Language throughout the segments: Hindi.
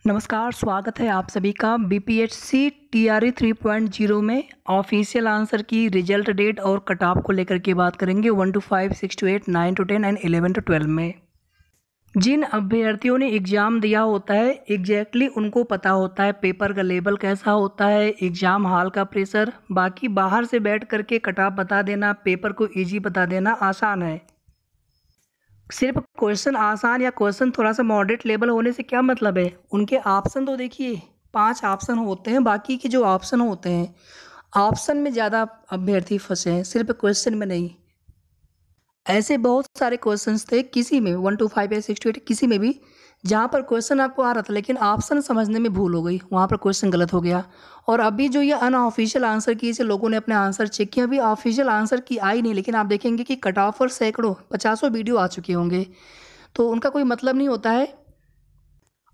नमस्कार, स्वागत है आप सभी का बीपीएससी टीआरई 3.0 में ऑफिशियल आंसर की रिजल्ट डेट और कट ऑफ को लेकर के बात करेंगे 1 to 5, 6 to 8, 9 to 10 and 11 to 12 में। जिन अभ्यर्थियों ने एग्ज़ाम दिया होता है एग्जैक्टली उनको पता होता है पेपर का लेवल कैसा होता है, एग्ज़ाम हॉल का प्रेशर। बाकी बाहर से बैठ करके कट ऑफ बता देना, पेपर को ईजी बता देना आसान है। सिर्फ क्वेश्चन आसान या क्वेश्चन थोड़ा सा मॉडरेट लेवल होने से क्या मतलब है। उनके ऑप्शन तो देखिए 5 ऑप्शन होते हैं, बाकी के जो ऑप्शन होते हैं ऑप्शन में ज़्यादा अभ्यर्थी फंसे हैं, सिर्फ क्वेश्चन में नहीं। ऐसे बहुत सारे क्वेश्चंस थे किसी में 1 to 5 या 6 to 8 किसी में भी, जहाँ पर क्वेश्चन आपको आ रहा था लेकिन ऑप्शन समझने में भूल हो गई, वहाँ पर क्वेश्चन गलत हो गया। और अभी जो ये अनऑफिशियल आंसर की से लोगों ने अपने आंसर चेक किया, अभी ऑफिशियल आंसर की आई नहीं, लेकिन आप देखेंगे कि कट ऑफ पर सैकड़ों 50 वीडियो आ चुके होंगे, तो उनका कोई मतलब नहीं होता है।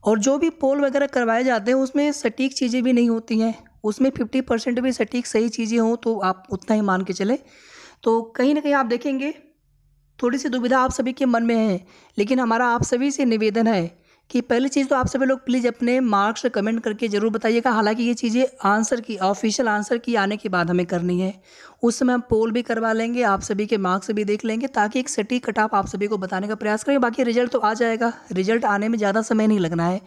और जो भी पोल वगैरह करवाए जाते हैं उसमें सटीक चीज़ें भी नहीं होती हैं, उसमें 50% भी सटीक सही चीज़ें हों तो आप उतना ही मान के चले। तो कहीं ना कहीं आप देखेंगे थोड़ी सी दुविधा आप सभी के मन में है, लेकिन हमारा आप सभी से निवेदन है कि पहली चीज़ तो आप सभी लोग प्लीज़ अपने मार्क्स कमेंट करके ज़रूर बताइएगा। हालांकि ये चीज़ें आंसर की ऑफिशियल आंसर की आने के बाद हमें करनी है, उस समय हम पोल भी करवा लेंगे, आप सभी के मार्क्स भी देख लेंगे ताकि एक सटीक कट ऑफ आप सभी को बताने का प्रयास करें। बाकी रिजल्ट तो आ जाएगा, रिजल्ट आने में ज़्यादा समय नहीं लगना है।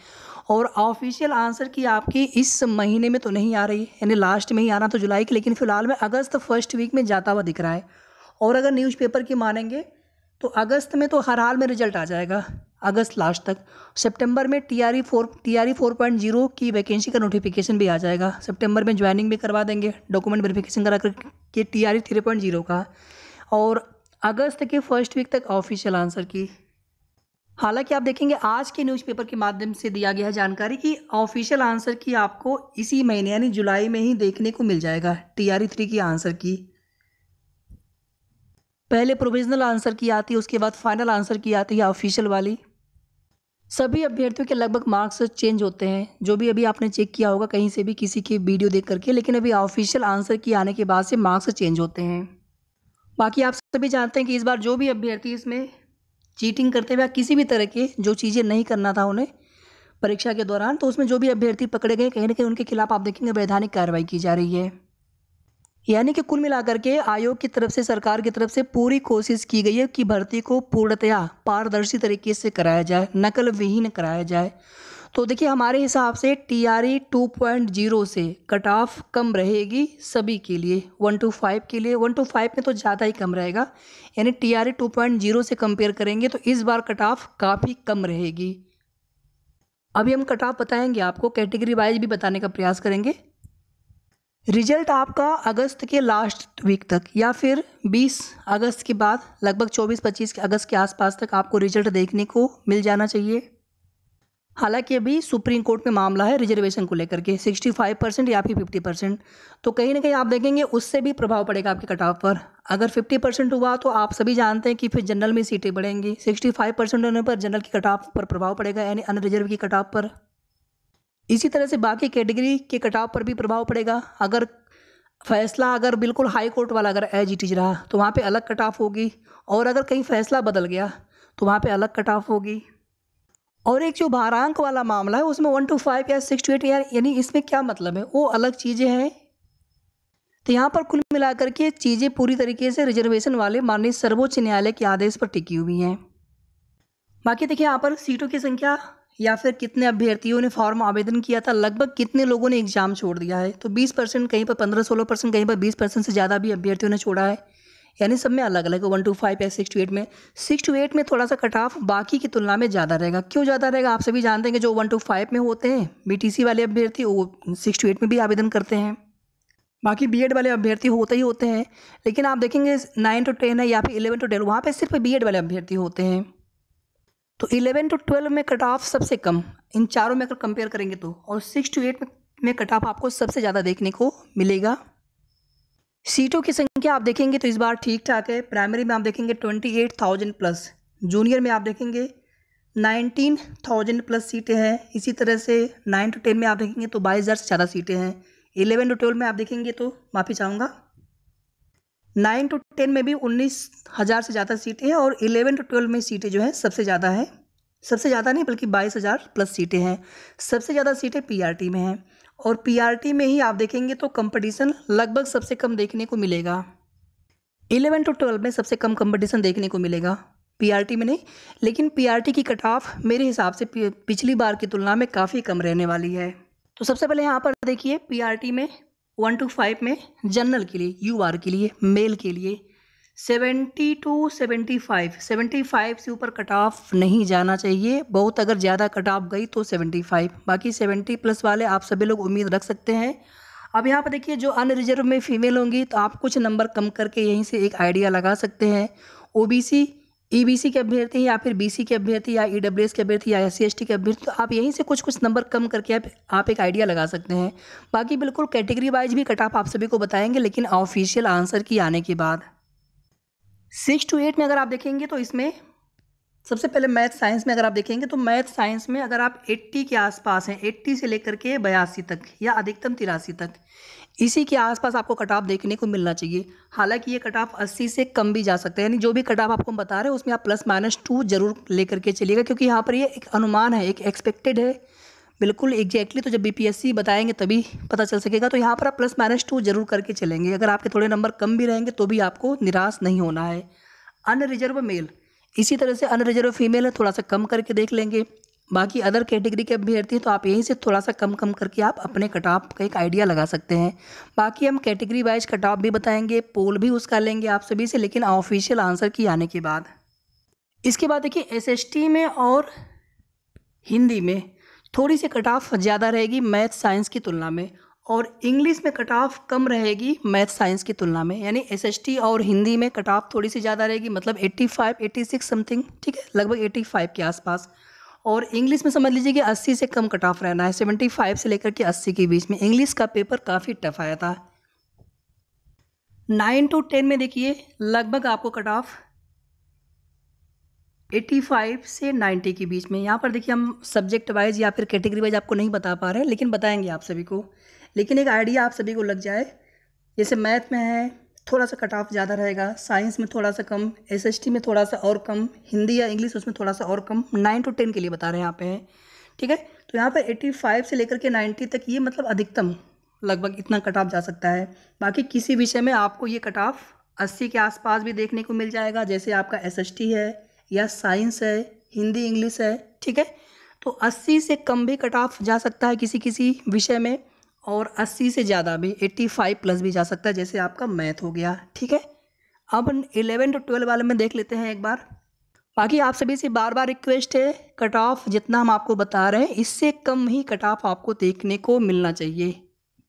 और ऑफिशियल आंसर की आपकी इस महीने में तो नहीं आ रही, यानी लास्ट में ही आना तो जुलाई की, लेकिन फिलहाल में अगस्त फर्स्ट वीक में जाता हुआ दिख रहा है। और अगर न्यूज़पेपर की मानेंगे तो अगस्त में तो हर हाल में रिजल्ट आ जाएगा, अगस्त लास्ट तक। सितंबर में टीआरई 4.0 की वैकेंसी का नोटिफिकेशन भी आ जाएगा, सितंबर में ज्वाइनिंग भी करवा देंगे डॉक्यूमेंट वेरिफिकेशन करा करके टीआरई 3.0 का। और अगस्त के फर्स्ट वीक तक ऑफिशियल आंसर की। हालांकि आप देखेंगे आज के न्यूज़पेपर के माध्यम से दिया गया है जानकारी कि ऑफिशियल आंसर की आपको इसी महीने यानी जुलाई में ही देखने को मिल जाएगा टीआरई 3 की आंसर की। पहले प्रोविजनल आंसर की आती है, उसके बाद फाइनल आंसर की आती है ऑफिशियल वाली। सभी अभ्यर्थियों के लगभग मार्क्स चेंज होते हैं, जो भी अभी आपने चेक किया होगा कहीं से भी किसी की वीडियो देख करके, लेकिन अभी ऑफिशियल आंसर की आने के बाद से मार्क्स चेंज होते हैं। बाकी आप सभी जानते हैं कि इस बार जो भी अभ्यर्थी इसमें चीटिंग करते हुए किसी भी तरह के जो चीज़ें नहीं करना था उन्हें परीक्षा के दौरान, तो उसमें जो भी अभ्यर्थी पकड़े गए कहीं ना कहीं उनके खिलाफ आप देखेंगे वैधानिक कार्रवाई की जा रही है। यानी कि कुल मिलाकर के आयोग की तरफ से, सरकार की तरफ से पूरी कोशिश की गई है कि भर्ती को पूर्णतया पारदर्शी तरीके से कराया जाए, नकल विहीन कराया जाए। तो देखिए हमारे हिसाब से टीआरई 2.0 से कट ऑफ कम रहेगी सभी के लिए, 1 to 5 के लिए। 1 to 5 में तो ज़्यादा ही कम रहेगा, यानी टीआरई 2.0 से कंपेयर करेंगे तो इस बार कट ऑफ काफ़ी कम रहेगी। अभी हम कट ऑफ बताएंगे आपको, कैटेगरी वाइज भी बताने का प्रयास करेंगे। रिजल्ट आपका अगस्त के लास्ट वीक तक या फिर 20 अगस्त के बाद लगभग 24-25 अगस्त के आसपास तक आपको रिजल्ट देखने को मिल जाना चाहिए। हालांकि अभी सुप्रीम कोर्ट में मामला है रिजर्वेशन को लेकर के 65% या फिर 50%, तो कहीं ना कहीं आप देखेंगे उससे भी प्रभाव पड़ेगा आपके कट ऑफ पर। अगर 50% हुआ तो आप सभी जानते हैं कि फिर जनरल में सीटें बढ़ेंगी, 65% होने पर जनरल की कट ऑफ पर प्रभाव पड़ेगा, यानी अनरिजर्व की कट ऑफ पर। इसी तरह से बाकी कैटेगरी के कट ऑफ पर भी प्रभाव पड़ेगा। अगर फैसला अगर बिल्कुल हाई कोर्ट वाला अगर एज इट इज़ रहा तो वहाँ पे अलग कट ऑफ होगी, और अगर कहीं फैसला बदल गया तो वहाँ पे अलग कट ऑफ होगी। और एक जो भारांक वाला मामला है उसमें 1 to 5 या 6 to 8 यानी इसमें क्या मतलब है, वो अलग चीज़ें हैं। तो यहाँ पर कुल मिलाकर के चीज़ें पूरी तरीके से रिजर्वेशन वाले माननीय सर्वोच्च न्यायालय के आदेश पर टिकी हुई हैं। बाकी देखिए यहाँ पर सीटों की संख्या या फिर कितने अभ्यर्थियों ने फॉर्म आवेदन किया था, लगभग कितने लोगों ने एग्जाम छोड़ दिया है, तो 20%, कहीं पर 15-16%, कहीं पर 20% से ज़्यादा भी अभ्यर्थियों ने छोड़ा है। यानी सब में अलग अलग 1 to 5 या 6 to 8 में। 6 to 8 में थोड़ा सा कट ऑफ बाकी की तुलना में ज़्यादा रहेगा। क्यों ज़्यादा रहेगा आप सभी जानते हैं कि जो 1 to 5 में होते हैं बीटीसी वाले अभ्यर्थी वो 6 to 8 में भी आवेदन करते हैं। बाकी बीएड वाले अभ्यर्थी होते ही होते हैं, लेकिन आप देखेंगे 9 to 10 है या फिर 11 to 12 वहाँ पर सिर्फ बीएड वाले अभ्यर्थी होते हैं। तो 11 to 12 में कट ऑफ सबसे कम इन चारों में अगर कंपेयर करेंगे तो, और 6 to 8 में कट ऑफ आपको सबसे ज़्यादा देखने को मिलेगा। सीटों की संख्या आप देखेंगे तो इस बार ठीक ठाक है। प्राइमरी में आप देखेंगे 28,000 प्लस, जूनियर में आप देखेंगे 19,000 प्लस सीटें हैं। इसी तरह से 9 to 10 में आप देखेंगे तो 22,000 से ज़्यादा सीटें हैं। 11 to 12 में आप देखेंगे तो माफ़ी चाहूँगा 9 to 10 में भी 19,000 से ज़्यादा सीटें हैं, और 11 to 12 में सीटें जो हैं सबसे ज़्यादा हैं। सबसे ज़्यादा नहीं बल्कि 22,000 प्लस सीटें हैं। सबसे ज़्यादा सीटें पीआरटी में हैं और पीआरटी में ही आप देखेंगे तो कंपटीशन लगभग सबसे कम देखने को मिलेगा। 11 to 12 में सबसे कम कंपटीशन देखने को मिलेगा, पीआरटी में नहीं। लेकिन पीआरटी की कट ऑफ मेरे हिसाब से पिछली बार की तुलना में काफ़ी कम रहने वाली है। तो सबसे पहले यहाँ पर देखिए पीआरटी में 1 to 5 में जनरल के लिए, यूआर के लिए, मेल के लिए 70 to 75, 75 से ऊपर कट ऑफ नहीं जाना चाहिए। बहुत अगर ज़्यादा कट ऑफ गई तो 75, बाकी 70 प्लस वाले आप सभी लोग उम्मीद रख सकते हैं। अब यहाँ पर देखिए जो अनरिजर्व में फीमेल होंगी तो आप कुछ नंबर कम करके यहीं से एक आइडिया लगा सकते हैं। ओबीसी, ईबीसी के अभ्यर्थी या फिर बीसी के अभ्यर्थी या ईडब्ल्यूएस के अभ्यर्थी या एससी/एसटी के अभ्यर्थी, तो आप यहीं से कुछ नंबर कम करके आप एक आइडिया लगा सकते हैं। बाकी बिल्कुल कैटेगरी वाइज भी कट ऑफ आप सभी को बताएंगे, लेकिन ऑफिशियल आंसर की आने के बाद। 6 to 8 में अगर आप देखेंगे तो इसमें सबसे पहले मैथ साइंस में अगर आप देखेंगे तो मैथ साइंस में अगर आप 80 के आसपास हैं, 80 से लेकर के 82 तक या अधिकतम 83 तक, इसी के आसपास आपको कट ऑफ देखने को मिलना चाहिए। हालांकि ये कट ऑफ 80 से कम भी जा सकता है, यानी जो भी कट ऑफ आपको हम बता रहे हैं उसमें आप +-2 जरूर लेकर के चलिएगा, क्योंकि यहाँ पर ये एक अनुमान है, एक एक्सपेक्टेड है। बिल्कुल एग्जैक्टली तो जब बीपीएससी बताएंगे तभी पता चल सकेगा। तो यहाँ पर आप +-2 जरूर करके चलेंगे। अगर आपके थोड़े नंबर कम भी रहेंगे तो भी आपको निराश नहीं होना है। अनरिजर्व मेल, इसी तरह से अनरिजर्व फीमेल है, थोड़ा सा कम करके देख लेंगे। बाकी अदर कैटेगरी के अभ्यर्थी तो आप यहीं से थोड़ा सा कम करके आप अपने कट ऑफ का एक आइडिया लगा सकते हैं। बाकी हम कैटेगरी वाइज कट ऑफ भी बताएंगे, पोल भी उसका लेंगे आप सभी से, लेकिन ऑफिशियल आंसर की आने के बाद। इसके बाद देखिए एसएसटी में और हिंदी में थोड़ी सी कट ऑफ ज़्यादा रहेगी मैथ साइंस की तुलना में, और इंग्लिश में कट ऑफ कम रहेगी मैथ साइंस की तुलना में। यानी एसएसटी और हिंदी में कट ऑफ थोड़ी सी ज़्यादा रहेगी, मतलब 85, 86 समथिंग, ठीक है, लगभग 85 के आसपास। और इंग्लिश में समझ लीजिए कि 80 से कम कट ऑफ रहना है, 75 से लेकर के 80 के बीच में। इंग्लिश का पेपर काफ़ी टफ आया था। 9 to 10 में देखिए लगभग आपको कट ऑफ 85 से 90 के बीच में। यहाँ पर देखिए हम सब्जेक्ट वाइज या फिर कैटेगरी वाइज आपको नहीं बता पा रहे हैं, लेकिन बताएंगे आप सभी को। लेकिन एक आइडिया आप सभी को लग जाए, जैसे मैथ में है थोड़ा सा कट ऑफ ज़्यादा रहेगा, साइंस में थोड़ा सा कम, एसएसटी में थोड़ा सा और कम, हिंदी या इंग्लिश उसमें थोड़ा सा और कम। 9 to 10 के लिए बता रहे हैं यहाँ पे हैं, ठीक है। तो यहाँ पर 85 से लेकर के 90 तक ये मतलब अधिकतम लगभग इतना कट ऑफ जा सकता है। बाकी किसी विषय में आपको ये कट ऑफ 80 के आसपास भी देखने को मिल जाएगा, जैसे आपका एसएसटी है या साइंस है, हिंदी इंग्लिश है, ठीक है। तो 80 से कम भी कट ऑफ जा सकता है किसी किसी विषय में, और 80 से ज़्यादा भी 85 प्लस भी जा सकता है, जैसे आपका मैथ हो गया, ठीक है। अब 11 to 12 वाले में देख लेते हैं एक बार। बाकी आप सभी से बार बार रिक्वेस्ट है, कट ऑफ जितना हम आपको बता रहे हैं इससे कम ही कट ऑफ आपको देखने को मिलना चाहिए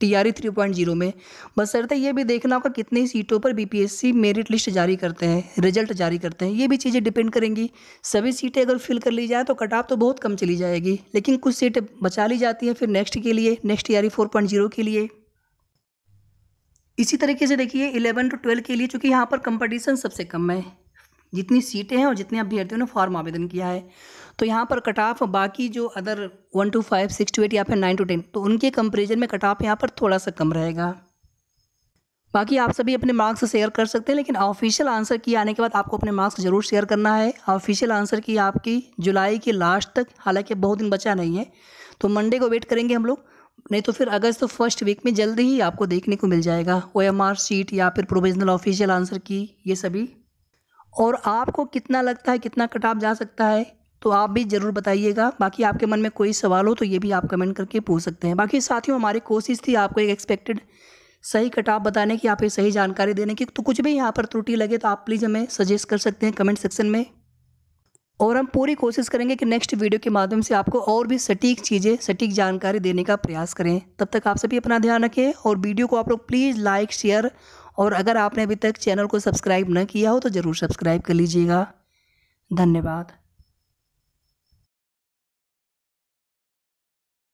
टीआरई 3.0 में। बशर्ते ये भी देखना होगा कितनी सीटों पर बीपीएससी मेरिट लिस्ट जारी करते हैं, रिजल्ट जारी करते हैं, ये भी चीज़ें डिपेंड करेंगी। सभी सीटें अगर फिल कर ली जाए तो कट ऑफ तो बहुत कम चली जाएगी, लेकिन कुछ सीटें बचा ली जाती हैं फिर नेक्स्ट के लिए, नेक्स्ट टीआरई 4.0 के लिए। इसी तरीके से देखिए 11 to 12 के लिए, चूँकि यहाँ पर कंपटीशन सबसे कम है, जितनी सीटें हैं और जितने अभ्यर्थियों ने फॉर्म आवेदन किया है, तो यहाँ पर कट ऑफ बाकी जो अदर 1 to 5, 6 to 8 या फिर 9 to 10, तो उनके कंपेरिजन में कट ऑफ यहाँ पर थोड़ा सा कम रहेगा। बाकी आप सभी अपने मार्क्स शेयर कर सकते हैं, लेकिन ऑफिशियल आंसर की आने के बाद आपको अपने मार्क्स जरूर शेयर करना है। ऑफिशियल आंसर की आपकी जुलाई के लास्ट तक, हालांकि बहुत दिन बचा नहीं है, तो मंडे को वेट करेंगे हम लोग, नहीं तो फिर अगस्त तो फर्स्ट वीक में जल्दी ही आपको देखने को मिल जाएगा OMR शीट या फिर प्रोविजनल ऑफिशियल आंसर की, ये सभी। और आपको कितना लगता है कितना कट ऑफ जा सकता है तो आप भी ज़रूर बताइएगा। बाकी आपके मन में कोई सवाल हो तो ये भी आप कमेंट करके पूछ सकते हैं। बाकी साथियों हमारी कोशिश थी आपको एक एक्सपेक्टेड सही कट ऑफ बताने की, आप ये सही जानकारी देने की, तो कुछ भी यहाँ पर त्रुटि लगे तो आप प्लीज़ हमें सजेस्ट कर सकते हैं कमेंट सेक्शन में, और हम पूरी कोशिश करेंगे कि नेक्स्ट वीडियो के माध्यम से आपको और भी सटीक चीज़ें, सटीक जानकारी देने का प्रयास करें। तब तक आप सभी अपना ध्यान रखें, और वीडियो को आप लोग प्लीज़ लाइक, शेयर, और अगर आपने अभी तक चैनल को सब्सक्राइब न किया हो तो ज़रूर सब्सक्राइब कर लीजिएगा। धन्यवाद।